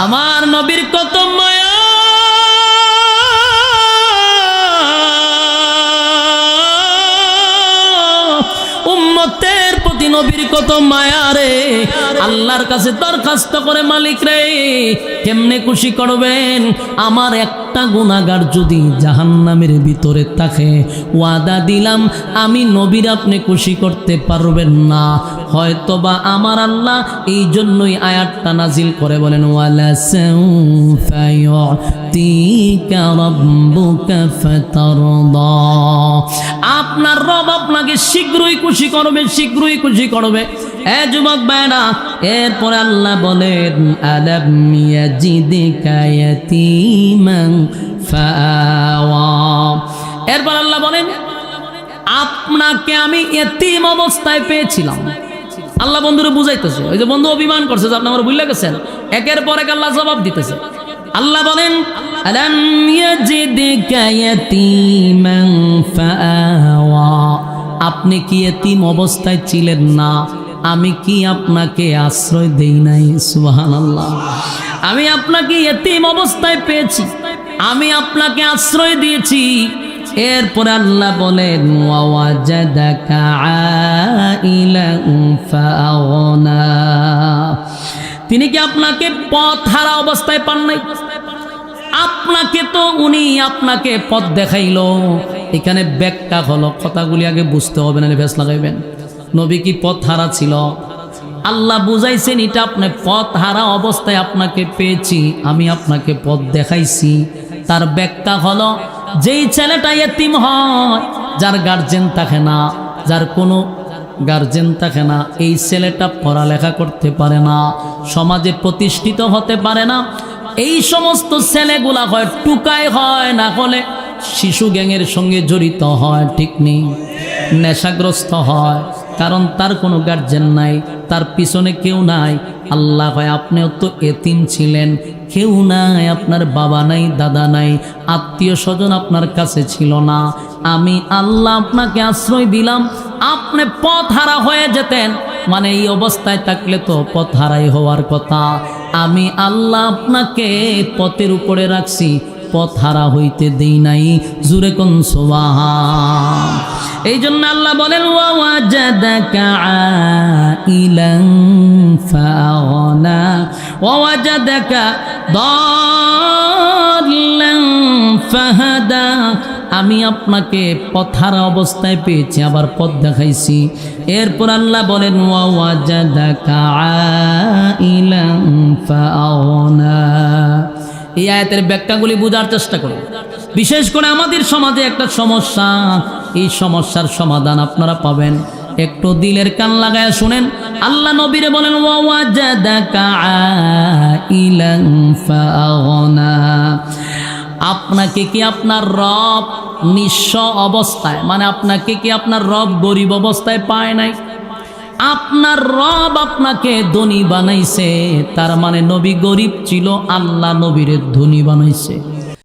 আমার নবীর কত মায়া, উম্মতের প্রতি নবীর কত মায়া রে। আল্লাহর কাছে দরখাস্ত করে, মালিক রে কেমনে খুশি করবেন? আমার একটা গুনাহগার যদি জাহান্নামের ভিতরে থাকে, ওয়াদা দিলাম আমি নবীর আপনি খুশি করতে পারবেন না। হয়তোবা আমার আল্লাহ এই জন্যই আয়াতটা নাজিল করে বলেন, ওয়ালা সাউফা ইউতিকা রাব্বুকা ফাতারদা। আপনার রব আপনাকে শীঘ্রই খুশি করবে, শীঘ্রই খুশি করবে। এ যুবক ভাইরা, এরপরে আল্লাহ বলেন, আলাম ইয়াজিদিকা ইয়াতীমান ফাআওয়া। এরপর আল্লাহ বলেন, আপনাকে আমি এতিম অবস্থায় পেয়েছিলাম। আল্লাহ বন্ধুরে বুঝাইতেছে, ওই যে বন্ধু অভিমান করছে যে আপনি আমার ভুলে গেছেন, একের পর এক আল্লাহ জবাব দিতেছে। আল্লাহ বলেন, আলাম ইয়াজিদিকা ইয়াতীমান ফাআওয়া। আপনি কি এতিম অবস্থায় ছিলেন না? আমি কি আপনাকে আশ্রয় দেই নাই? সুবহানাল্লাহ। আমি আপনাকে এতিম অবস্থায় পেয়েছি, আমি আপনাকে আশ্রয় দিয়েছি। এরপরে আল্লাহ বলেন, ওয়াজাদাকা আইলান ফাআগনা। তিনি কি আপনাকে পথ হারা অবস্থায় পান নাই? আপনাকে তো উনি আপনাকে পথ দেখাইলো। এখানে ব্যাখ্যা হলো, কথাগুলি আগে বুঝতে হবে, না ফেস লাগাইবেন। নবী কি পথ হারা ছিল? আল্লাহ বুঝাইছেন, এটা আপনি পথ হারা অবস্থায় আপনাকে পেয়েছি, আমি আপনাকে পথ দেখাইছি। তার ব্যাখ্যা হলো, যেই ছেলেটা এতিম হয়, যার গার্জেন থাকে না, যার কোনো গার্জেন থাকে না, এই ছেলেটা পড়ালেখা করতে পারে না, সমাজে প্রতিষ্ঠিত হতে পারে না। এই সমস্ত ছেলেগুলা হয় টুকাই হয়, না হলে শিশু গ্যাংয়ের সঙ্গে জড়িত হয়, ঠিক নেই, নেশাগ্রস্ত হয়, কারণ তার কোনো গার্জেন নাই, তার পিছনে কেউ নাই। আল্লাহ হয়, আপনিও তো এতিম ছিলেন, কেউ নাই, আপনার বাবা নাই, দাদা নাই, আত্মীয় স্বজন আপনার কাছে ছিল না। আমি আল্লাহ আপনাকে আশ্রয় দিলাম, আপনি পথ হারা হয়ে যেতেন, মানে এই অবস্থায় থাকলে তো পথ হারাই হওয়ার কথা। আমি আল্লাহ আপনাকে পথের উপরে রাখছি, পথ হারা হইতে দেই নাই। জুরে কোন সুবহান। এই জন্য আল্লাহ বলেন, ওয়াজাদাকা আইলান ফাআগনা ওয়াজাদাকা দাল্লান ফাহাদা। আমি আপনাকে পথ হারা অবস্থায় পেয়েছি, আবার পথ দেখাইছি। এরপর আল্লাহ বলেন, ওয়াজাদাকা আইলান ফাআগনা। এই আয়াতের ব্যাখ্যাগুলি বোঝার চেষ্টা করুন। বিশেষ করে আমাদের সমাজে একটা সমস্যা, এই সমস্যার সমাধান আপনারা পাবেন, একটু দিলের কান লাগায় শুনেন। আল্লাহ নবীরে বলেন, ওয়াজাদাকা আইলান ফাআগনা। আপনাকে কি আপনার রব নিঃস্ব অবস্থায়, মানে আপনাকে কি আপনার রব গরিব অবস্থায় পায় নাই? আপনার রব আপনাকে ধনী বানাইছে, তার মানে নবী গরিব ছিল, আল্লাহ নবীরে ধনী বানাইছে।